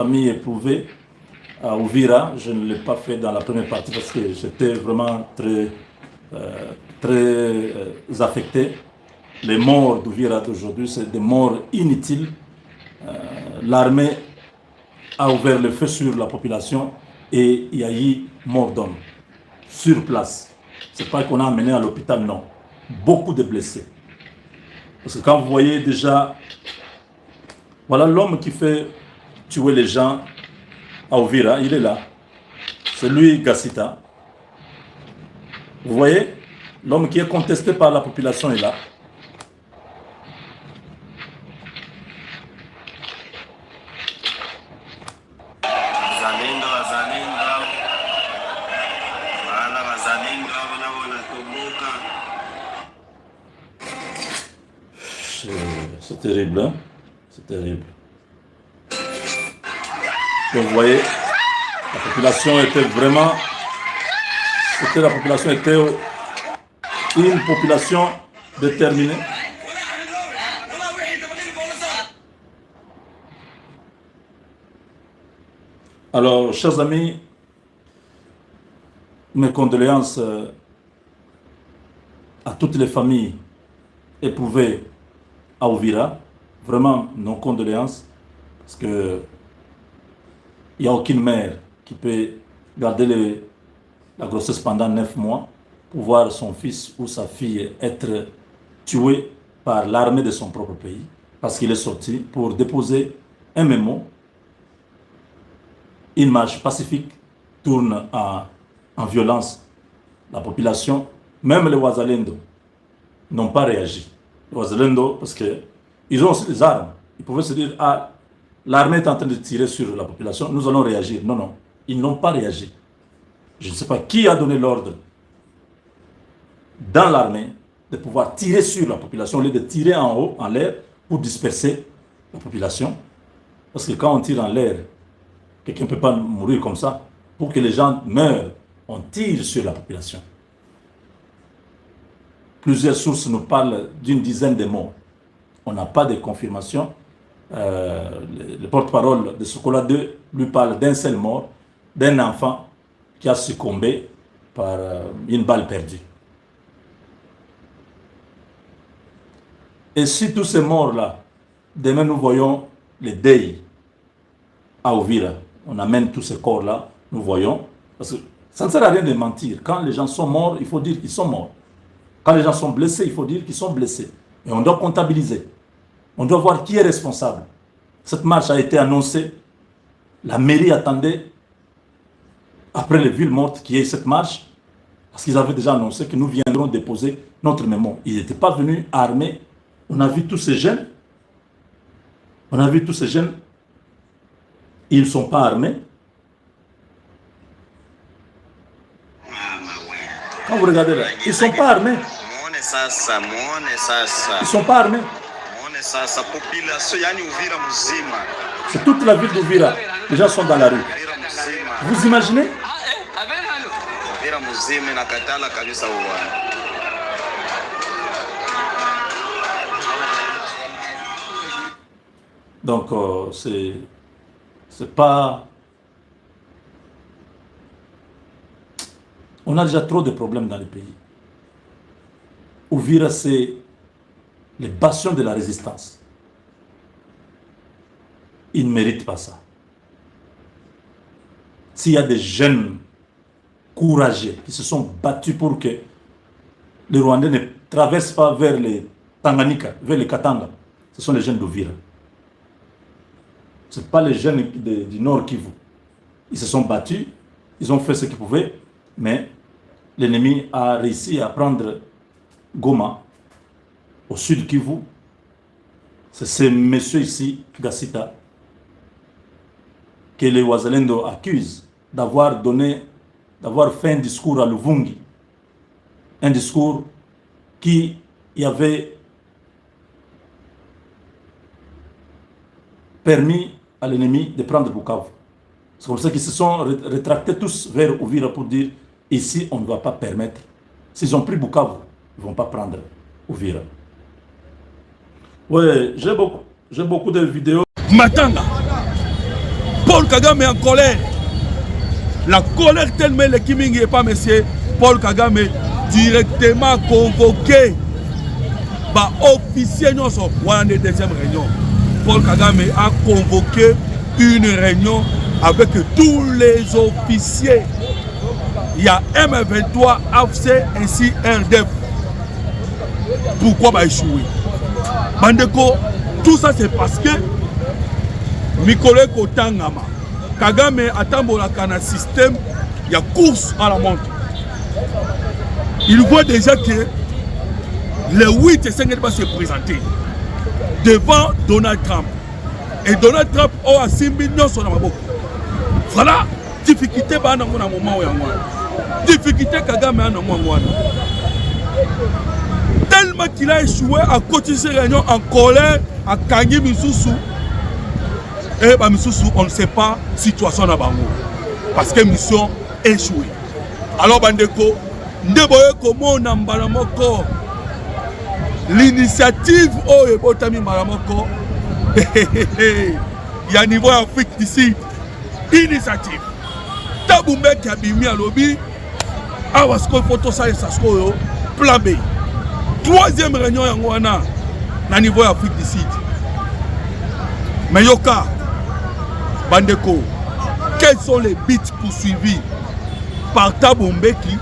famille éprouvée à Uvira. Je ne l'ai pas fait dans la première partie parce que j'étais vraiment très affecté. Les morts d'Uvira d'aujourd'hui, c'est des morts inutiles. L'armée a ouvert le feu sur la population et il y a eu mort d'hommes sur place. Ce n'est pas qu'on a amené à l'hôpital, non. Beaucoup de blessés. Parce que quand vous voyez déjà, voilà l'homme qui fait tuer les gens à Uvira, il est là. C'est lui, Gassita. Vous voyez, l'homme qui est contesté par la population est là. C'est terrible, hein? C'est terrible. Donc vous voyez, la population était vraiment... La population était une population déterminée. Alors, chers amis, mes condoléances à toutes les familles éprouvées à Uvira. Vraiment, nos condoléances, parce que il n'y a aucune mère qui peut garder la grossesse pendant 9 mois pour voir son fils ou sa fille être tué par l'armée de son propre pays, parce qu'il est sorti pour déposer un mémo. Une marche pacifique tourne en violence. La population, même les Wazalendo, n'ont pas réagi. Les Wazalendo, parce qu'ils ont aussi des armes. Ils pouvaient se dire, ah, l'armée est en train de tirer sur la population, nous allons réagir. Non, non, ils n'ont pas réagi. Je ne sais pas qui a donné l'ordre dans l'armée de pouvoir tirer sur la population au lieu de tirer en haut, en l'air, pour disperser la population. Parce que quand on tire en l'air, quelqu'un ne peut pas mourir comme ça. Pour que les gens meurent, on tire sur la population. Plusieurs sources nous parlent d'une dizaine de morts. On n'a pas de confirmation. Le porte-parole de Sokola 2 lui parle d'un seul mort, d'un enfant qui a succombé par une balle perdue. Et si tous ces morts-là, demain nous voyons les deuils à Uvira, on amène tous ces corps-là, nous voyons, parce que ça ne sert à rien de mentir. Quand les gens sont morts, il faut dire qu'ils sont morts. Quand les gens sont blessés, il faut dire qu'ils sont blessés. Et on doit comptabiliser. On doit voir qui est responsable. Cette marche a été annoncée. La mairie attendait, après les villes mortes, qu'il y ait cette marche, parce qu'ils avaient déjà annoncé que nous viendrons déposer notre mémoire. Ils n'étaient pas venus armés. On a vu tous ces jeunes. On a vu tous ces jeunes. Ils ne sont pas armés. Quand vous regardez là, ils ne sont pas armés. Ils ne sont pas armés. C'est toute la ville d'Uvira. Les gens sont dans la rue. Vous imaginez? Donc, c'est pas... On a déjà trop de problèmes dans le pays. Uvira, c'est les bastions de la résistance. Ils ne méritent pas ça. S'il y a des jeunes courageux qui se sont battus pour que les Rwandais ne traversent pas vers les Tanganyika, vers les Katanga, ce sont les jeunes d'Uvira. Ce ne sont pas les jeunes du Nord Kivu. Ils se sont battus, ils ont fait ce qu'ils pouvaient, mais l'ennemi a réussi à prendre Goma, au sud Kivu. C'est ce monsieur ici, Gassita, que les Wazalendo accusent d'avoir fait un discours à Luvungi. Un discours qui y avait permis à l'ennemi de prendre Bukavu. C'est pour ça qu'ils se sont rétractés tous vers Uvira pour dire ici on ne va pas permettre. S'ils ont pris Bukavu, ils ne vont pas prendre Uvira. Oui, j'ai beaucoup de vidéos. Matanga, Paul Kagame est en colère. La colère tellement le Kimingi et pas monsieur Paul Kagame directement convoqué par officier non son deuxième réunion. Paul Kagame a convoqué une réunion avec tous les officiers. Il y a M23, AFC ainsi RDF. Pourquoi va échouer? Bandeko, tout ça c'est parce que Mikole Kotangama Kagame atambolaka na système, il y a course à la montre. Il voit déjà que le 8 et 5 va se présenter devant Donald Trump. Et Donald Trump a simbi nyonso na maboko. Voilà, difficulté ba na moment où difficulté Kagame na moment. Tellement qu'il a échoué à cotiser réunion en colère à Kangi Misusu. Et bah Misusu, on ne sait pas situation na bango parce que mission échouée. Alors bandeko, ndeboye komo na mbala moko. L'initiative oyo botami mbala moko. Il y a niveau Afrique d'ici. Initiative. Tabumbe kabimi alobi. Awasko photo ça et ça yo plan B. Troisième réunion yangoana na niveau Afrique d'ici. Mais yoka Bandeko, quels sont les buts poursuivis par Thabo Mbeki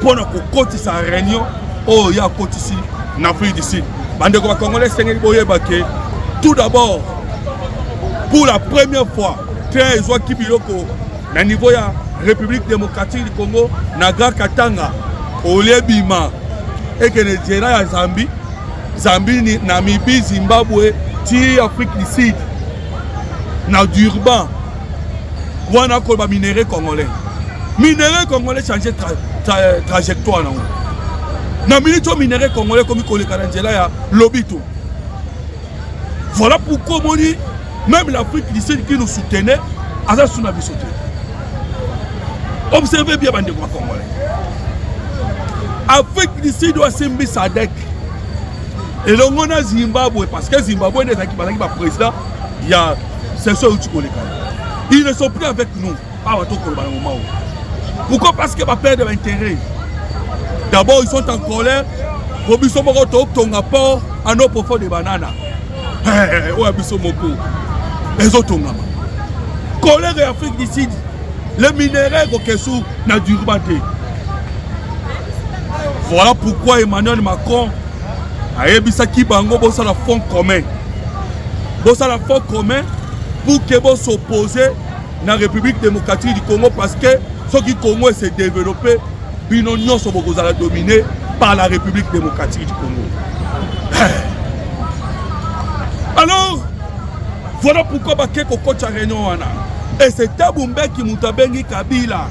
pour notre côté sa réunion au ya côté ici en Afrique d'ici. Bandeko va Congolais Sengeli Boye Baké. Tout d'abord, pour la première fois, train Ezwa Kibiloko na niveau ya République démocratique du Congo, Naga Katanga, Olebima et que les Nigeria ya Zambie, Zambie, Namibie, Zimbabwe, ti Afrique d'ici. Na Durban, wana kolba minéraux congolais. Minéraux congolais changer trajectoire na. Na minito minéraux congolais comme il Kanangela ya lobito. Voilà pourquoi on dit même l'Afrique du Sud qui nous soutenait, Aza Suna bisoté. Observez bien bande congolais. Afrique du Sud doit s'imbi Sadek. Et l'on a Zimbabwe parce que Zimbabwe n'est pas président, il y a c'est ça où tu connais. Ils ne sont plus avec nous. Pourquoi? Parce qu'ils vont perdre l'intérêt. D'abord, ils sont en colère. Ils sont en rapport à nos profonds de bananes. Ils sont en colère et Afrique du Sud. Les minéraux qui sont dans Durban. Voilà pourquoi Emmanuel Macron a ébissaki bango bossa la fond commun. Bossa la fond commun. Pour que vous s'opposez à la République démocratique du Congo parce que ce qui Congo s'est développé, binonion sont dominés par la République démocratique du Congo. Alors, voilà pourquoi Baké Koko Tcharénon. Et c'est Taboumbe qui mutabengi Kabila.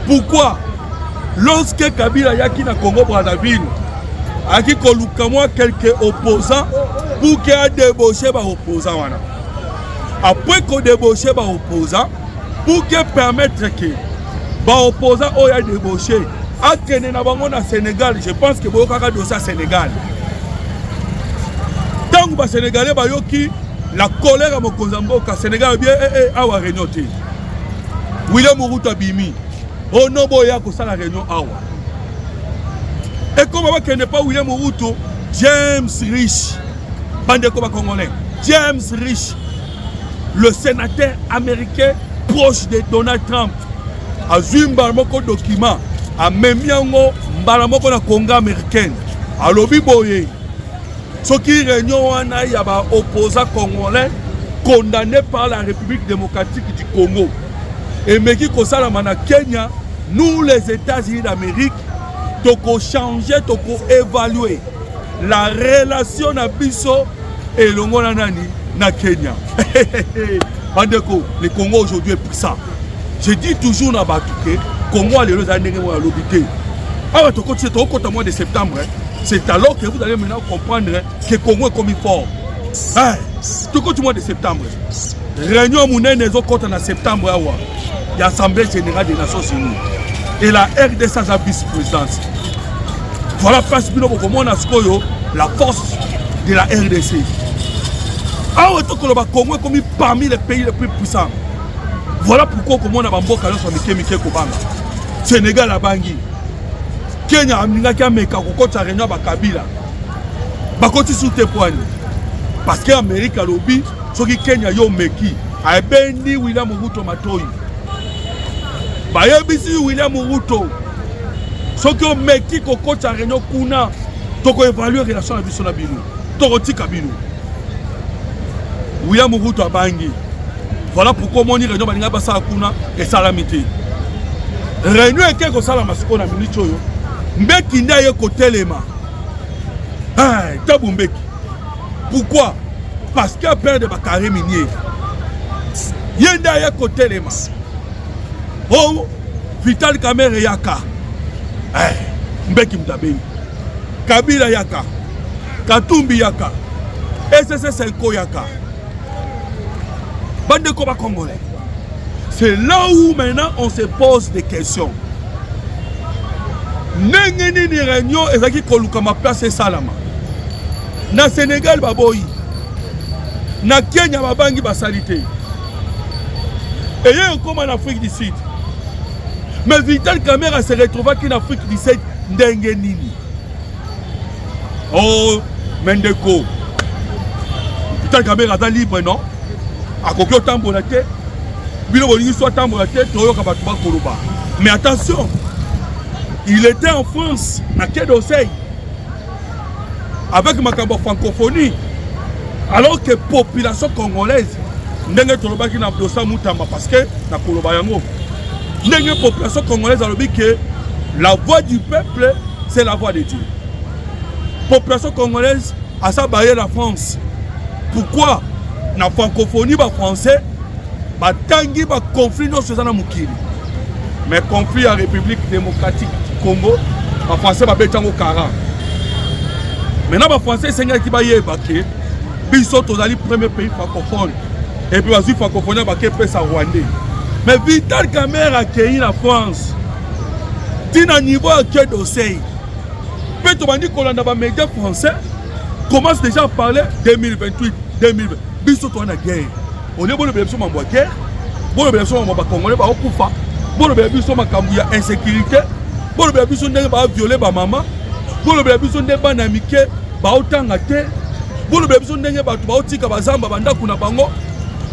Pourquoi? Lorsque Kabila yaki na Congo Brazzaville, a qui kolukamwa quelques opposants pour qu'il y ait débauché par opposants. Après qu'on débauche les opposants, pour qu'ils permettent que les opposants soient débauchés, à Sénégal, je pense que vous avez dossier à Sénégal. Tant que les Sénégalais la colère à mon Kozamboka, Sénégal bien awa réunion. William Moruta Bimi, oh non, boya ko ça la réunion awa. Et comme on n'est pas William Moruta, James Rich, bande comme Congolais, James Rich. Le sénateur américain proche de Donald Trump a vu un document a même un Congo américain a lobby boye ce qui réunion a y a opposant congolais condamné par la République démocratique du Congo et mais qui concerne la Kenya, nous les États-Unis d'Amérique toko changer toko évaluer la relation na biso et le nani na Kenya. Le Congo aujourd'hui est puissant. Je dis toujours dans Batouké, Congo a les années à l'obité. Alors, au mois de septembre, c'est alors que vous allez maintenant comprendre que Congo est comme il faut. Tout au mois de septembre, réunion mounène en septembre, il y a l'Assemblée générale des Nations Unies. Et la RDC a sa vice-présidence. Voilà, la force de la RDC. Ah ouais, le Congo est comme parmi les pays les plus puissants. Voilà pourquoi comme on a bamboka là sur Mike Kobanga. Sénégal a bangi. Kenya a mingaki ameka kokota réunion ba Kabila. Bakoti sous tes poignes. Parce que Amérique a lobby, ce qui Kenya yo meki. A bendi William Ruto matoyi. Ba yebisi William Ruto. Ce qui meki kokota réunion kuna. Toko évaluer relation na biso na bino. Toko tika bino. William Ruto a bangi. Voilà pourquoi mon réunion balinga basa kuna et salamité. Réunion et quelque sala masiko na minute oyo. Mbeki nda ye kotelema. Ah, Thabo Mbeki. Pourquoi? Parce qu'il y a peur de Bakary minier. Yenda ye kotelema. Oh, Vital Kamerhe yaka. Eh, Mbeki mtabei. Kabila yaka. Katumbi yaka. SSS Senko yaka. Bande de combat congolais. C'est là où maintenant on se pose des questions. Nengeni ni réunion ezaki koluka ma place salama. Na Sénégal baboyi. Na Kenya babangi basalite. Et il comme en Afrique du Sud. Mais Vital Kamerhe se retrouva qu'en Afrique du Sud ndengenini. Oh, Mendeko. Vital Kamerhe est libre, non? Mais attention, il était en France, à quai d'Oseille, avec ma francophonie, alors que la population congolaise, parce que la population congolaise a dit que la voix du peuple, c'est la voix de Dieu. La population congolaise a sa barrière la France. Pourquoi? Na francophonie ba français ba tangi ba conflit no sezana mukili mais conflit en République démocratique du Congo ba français ba betango kara maintenant ba français senga ki ba yeba ke biso tozali premier pays francophone et puis bazu francophonie ba ke pesa rwandais mais Vital Kamerhe a accueilli la France tina niveau à quai d'Oseille peut to bandi kolanda ba médias français commence déjà à parler 2028 2020 biso to na guerre on est bon le biso mambo guerre bon le biso mambo congolais ba okufa bon le biso makambu ya insécurité bon le biso ndenge ba violer ba mama bon le biso ndenge ba na mike ba otanga te bon le biso ndenge ba to ba otika bazamba banda kuna bango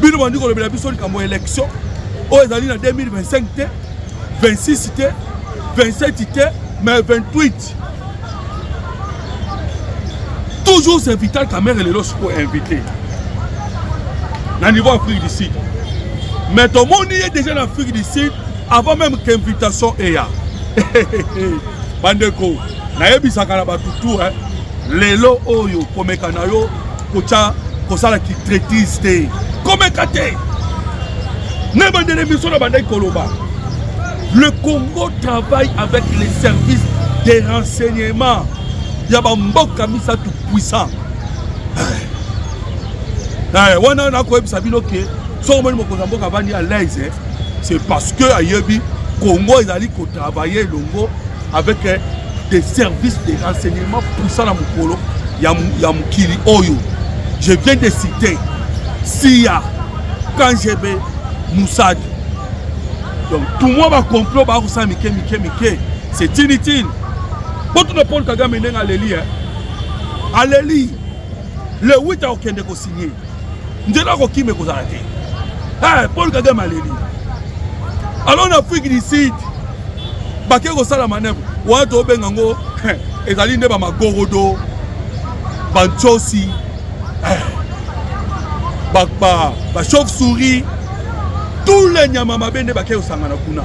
bino bandi ko le biso likambo élection o ezali na 2025 te 26 te 27 te mais 28 toujours c'est Vital Kamerhe le lorsqu'on invité au niveau Afrique du Sud. Mais tout le monde est déjà en Afrique du Sud avant même qu'invitation est là. Bandeko, nayebi sakana batutu lelo oyo komeka yo kocha kosala ki traitise te. Komeka te. Ne bandele biso na bandai koloba. Le Congo travaille avec les services de renseignement. Il y a mboka misa tout puissant. C'est parce que Ayebi Congo est allé travailler Longo avec des services de renseignement puissants dans Mukolo, Yamukili Oyo. Je viens de citer SIA, KGB, Moussad. Donc tout le monde va comprendre c'est inutile. Quand on prend Kagame à Aléli, le 8 a aucun de signé. Nous avons qui me cause arrêter. Paul Kagame Aléli. Alors en Afrique du Sud, Baké Rosala manœuvre, Ouato Bengango, Ezaline Bama Gorodo, Banchosi, Bakba, Chauve-souris, tous les Nyama Bende Baké Osangana Kuna.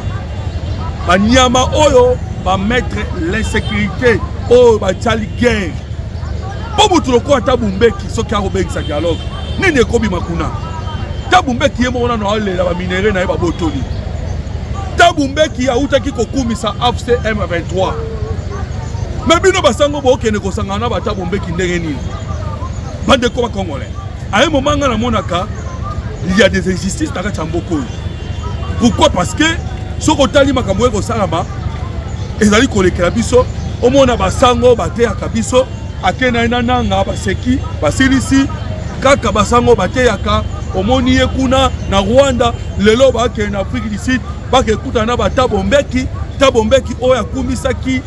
Banyama Oyo va mettre l'insécurité au Bachali guerre. Pour tout le coup, Thabo Mbeki, ce qui a robé sa dialogue, Nene Kobi Makuna. Thabo Mbeki est mort dans la minérée na ba botoli. Thabo Mbeki a outaki kokumi sa AFC M23. Mais bino basango bo kene ko sangana ba Thabo Mbeki ndenge nini. Bande ko ba congolais. À un moment na monaka, il y a des injustices dans Chamboko. Pourquoi? Parce que ce que tu makambo ko salama ezali kolekela biso omona basango bateaka biso akena nanga baseki basilisi kaka basango bateyaka omoni ye kuna na Rwanda lelo bake na Afrique du Sud bake kutana ba tabombeki oyo akumisaki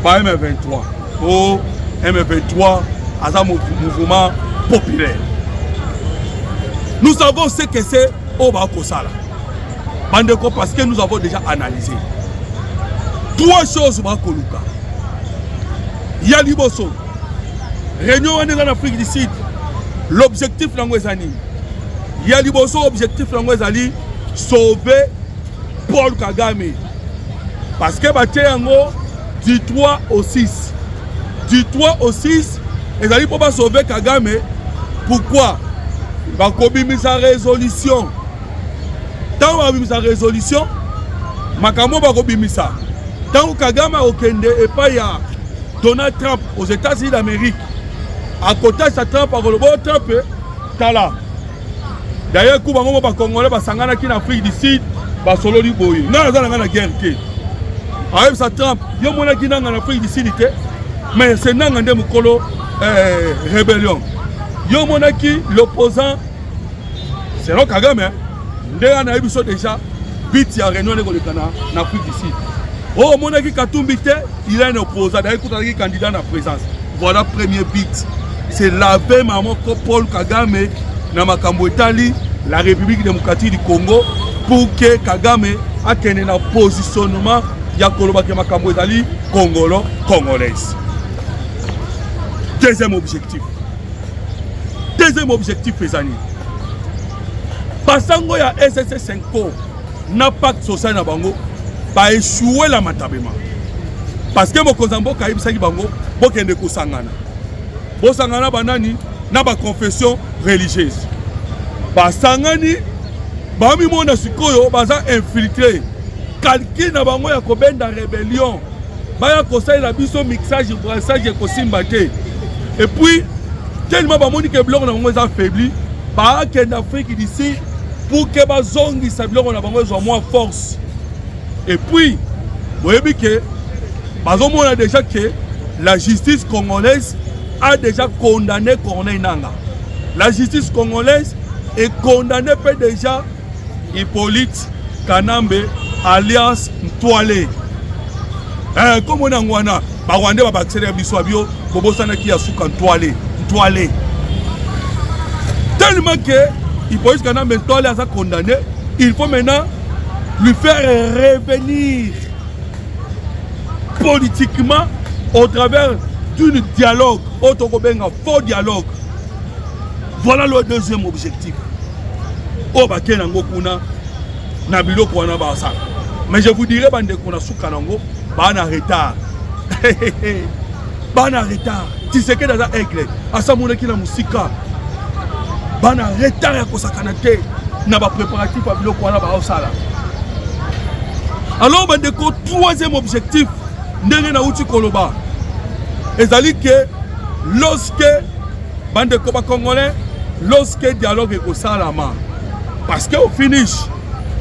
ba M23 o M23 aza mouvement populaire. Nous savons ce que c'est au Bakosala. Bandeko, parce que nous avons déjà analysé. 3 choses Bakoluka. Yaliboso. Réunion en Afrique du Sud. L'objectif Langwezani. Yaliboso, objectif Langwezali, sauver Paul Kagame. Parce que Batéango, du 3 au 6. Du 3 au 6, ils allaient pour sauver Kagame. Pourquoi? Bakobimi sa résolution. Tant que sa résolution, Makamo bakobimi sa. Tant que Kagame okende et pas ya Donald Trump aux États-Unis d'Amérique. À côté de Trump, Trump tala. D'ailleurs, Koubango ba Congolais ba sangana ki na Afrique du Sud, ba solo li boyi. Na za na guerre ke. Avec sa Trump, yo mona ki na Afrique du Sud te. Mais c'est nanga nde mukolo rébellion. Yo monaki l'opposant c'est le Kagame. Ndé na biso déjà bit ya réunion en Afrique du Sud. Oh monaki Katumbi te, il est un opposant d'ailleurs il candidat à la présence. Voilà premier bit. C'est laver maman Paul Kagame na makambo etali la République démocratique du Congo pour que Kagame a tenu un positionnement ya koloba ke makambo etali congolaise. Deuxième objectif, les amis. Basango ya SSC5 n'a pas de social na bango, ba échouer la matabema. Parce que mon kozambo kaib saki bango, bokende ko sangana. Bo sangana banani na ba confession religieuse. Basangani ba mi mona sikoyo baza infiltré. Kalki na bango ya kobenda rébellion. Ba ya kosai la biso mixage brassage ko simbate. Et puis, tellement que le blanc est affaibli, bah que l'Afrique d'ici pour que les zongi sa blanc a moins force. Et puis, vous voyez que on a déjà que la justice congolaise a déjà condamné Corneille Nangaa. La justice congolaise est condamnée déjà Hippolyte Kanambe alias Ntwale. Comme on a ngwana, ba Rwanda ba accéder biso abio bobo sana ki asuka Ntwale. Tellement que Hippolyte Kanambe Ntwale a condamné, il faut maintenant lui faire revenir politiquement au travers d'un dialogue, un faux dialogue. Voilà le deuxième objectif. Oh bah quel nango kuna nabilo kuna basa. Mais je vous dirais bande kuna suka nango bana retard. Bana retard. Tu sais que dans un aigle, asa mona ki na musika. Bana retard ya kosakana te na ba préparatif à bilo kuna ba osala. Alors bande ko troisième objectif ndenge na uti koloba. Ezali que lorsque bande ko ba congolais lorsque dialogue est au salama, parce qu'au finish,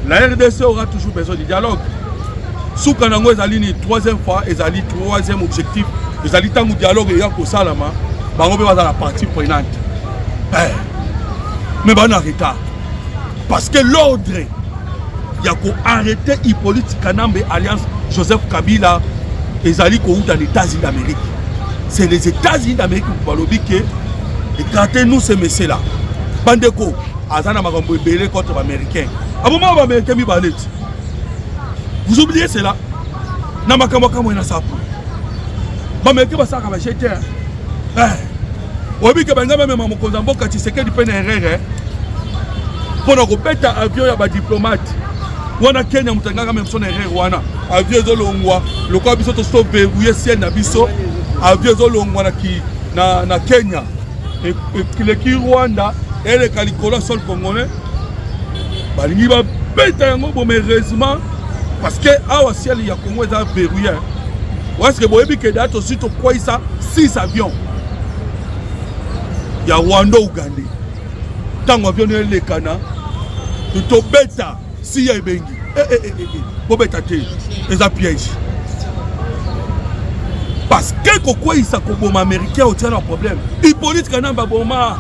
la RDC aura toujours besoin de dialogue. Sous Kanango ezali troisième fois, ezali troisième objectif, ezali tangu dialogue est au salama, bango be baza la partie prenante. Mais ban arrêta. Parce que l'ordre il y a qu'on arrêter Hippolyte Kanambe alliance Joseph Kabila ezali ko dans les États-Unis d'Amérique. C'est les États-Unis d'Amérique qui parlent que écartez-nous ces messieurs-là. Bandeko, Azana Magambo belé contre les Américains. Aboma les Américains mi balet. Vous oubliez cela? Namakambo kamo ina sapu. Les Américains ba saka ba jeter. Obi ke banga même Mokonza Mboka Tshisekedi di pena erreur. Pour na kopeta avion ya ba diplomate. Wana Kenya mutangaka même son erreur wana. Avion zolongwa, lokwa biso to stop verrouiller ciel na biso. Avion zolongwa na Kenya. Et le Rwanda et le Calicolo sol congolais, balingi ba beta yango bon heureusement parce que awa ciel il y a Congo za verrouillé. Parce que boyebi que date aussi to quoi ça 6 avions. Il y a Rwanda Ouganda. Tango avion le kana to beta si ya bengi. Bo beta te les piège. Parce que quoi ça comme américain au tient un problème. Hippolyte Kanambe boma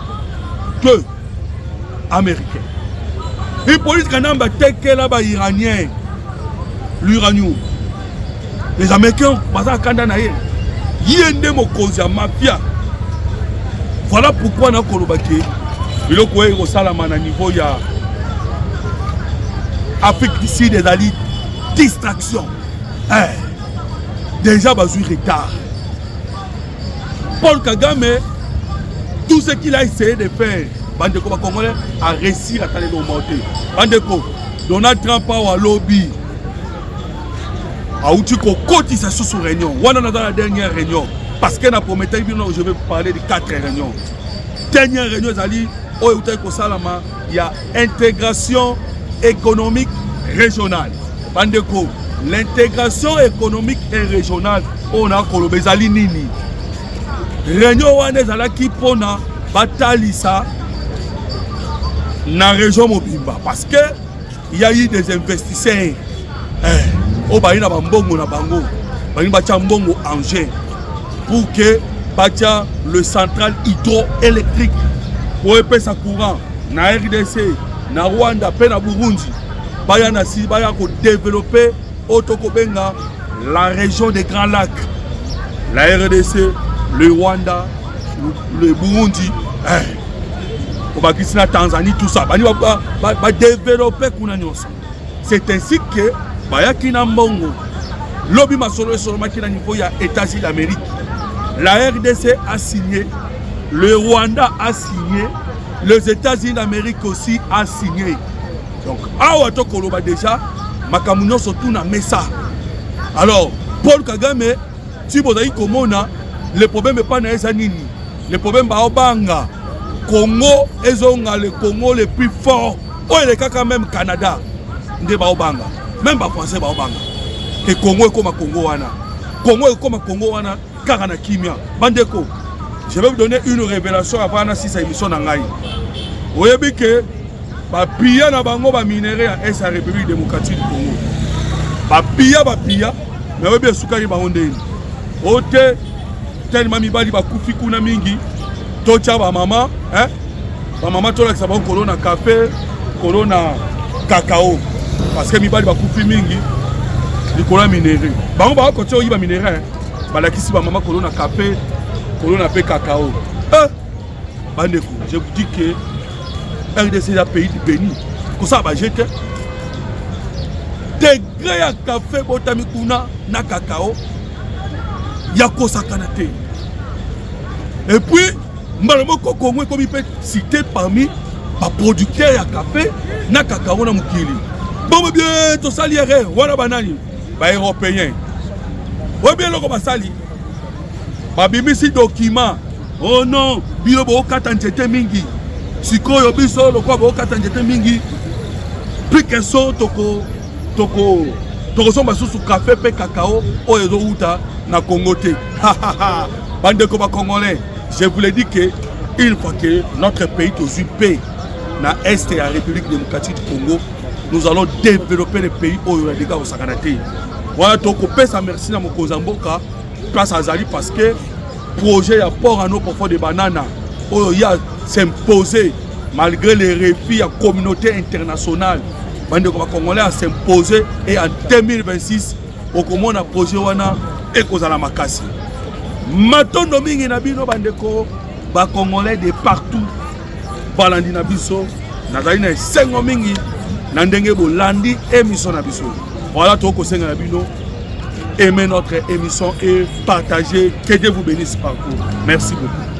2 américains. Et police kanamba teke là bas iranien. L'uranium. Les Américains baza kanda na ye. Yende mokonzi ya mafia. Voilà pourquoi na kolobaki biloko e ko salama na niveau ya Afrique du Sud des alliés distraction. Déjà bazui retard. Paul Kagame, tout ce qu'il a essayé de faire, Bandeko Congolais a réussi à aller monter. Bandeko, Donald Trump a lobby. A outil qu'on cotise sous réunion. On a dans la dernière réunion. Parce que je vais parler de 4 réunions. Dernière réunion, il y a intégration économique régionale. Bandeko, l'intégration économique et régionale, on a Kolobezali Nini. Réunion Wanezala qui pona Batalisa dans la région Mobimba. Parce que il y a eu des investisseurs. Au Baïna Bambongo na Bango, Baïna Bachambongo Angers, pour que Bacha le central hydroélectrique pour épais sa courant na RDC, na Rwanda, na Burundi, Bayana si Baya ko développer Otokobenga la région des Grands Lacs, la RDC, le Rwanda, le Burundi, au Pakistan, Tanzanie, tout ça, va développer Kounanyos. C'est ainsi que Bayaki Nambongo, lobby masolo seulement qui est niveau ya États-Unis d'Amérique. La RDC a signé, le Rwanda a signé, les États-Unis d'Amérique aussi a signé. Donc, Awato Koloba déjà, Makamuno surtout na Mesa. Alors, Paul Kagame, si vous avez comment le problème n'est pas na Ezanini, le problème est Banga. Congo, Ezonga, le Congo le plus fort. Oh, il est quand même Canada, de Baobanga. Même pas français Baobanga. Et Congo est comme un Congo wana. Congo est comme un Congo wana. Karana Kimia. Bandeko, je vais vous donner une révélation avant la 6 émission d'Angaï. Vous voyez que Bapia na bango ba minéré à la République démocratique du Congo. Bapia, mais vous bien soukari ba ondé. Ote tellement mibali ba kufi kuna mingi. Tocha ba mama, hein? Ba mama tola sa ba corona café, corona cacao. Parce que mibali ba kufi mingi. Nicolas minéré. Bango ba ko tio yiba minéré. Balakisi ba mama corona café, corona pe cacao. Bandeko, je vous dis que RDC est un pays du béni. Comme ça va jeter. Degré à café botami kuna na cacao. Yako sakanate. Et puis Malomoko Congo comme il peut citer parmi les producteurs à café na cacao na mukili. Bon bien to saliere wana banani ba européen. Ouais bien loko basali. Ba bimisi document. Oh non, bilo bo katanjete mingi. Sikoyo biso loko bo katanjete mingi. Plus que so toko somba sous café pe cacao o ezo uta na Congo te. Bande ko ba congolais. Je vous l'ai dit que une fois que notre pays est paix dans l'Est et la République démocratique du Congo, nous allons développer les pays où il y a des gars au Sakanate. Voilà, donc on peut merci à mon Kozamboka, place à Zali parce que le projet à port en eau pour faire des bananes, où il a s'imposé malgré les refus à la communauté internationale. Les Congolais a s'imposé et en 2026, au Comore a projet et Kozala Makasi. Matondo mingi na bino bandeko ba Congolais de partout balandi na biso nazali na sengo mingi na ndenge bolandi émission na biso. Voilà toko senga na bino, aimez notre émission et partagez. Que Dieu vous bénisse partout. Merci beaucoup.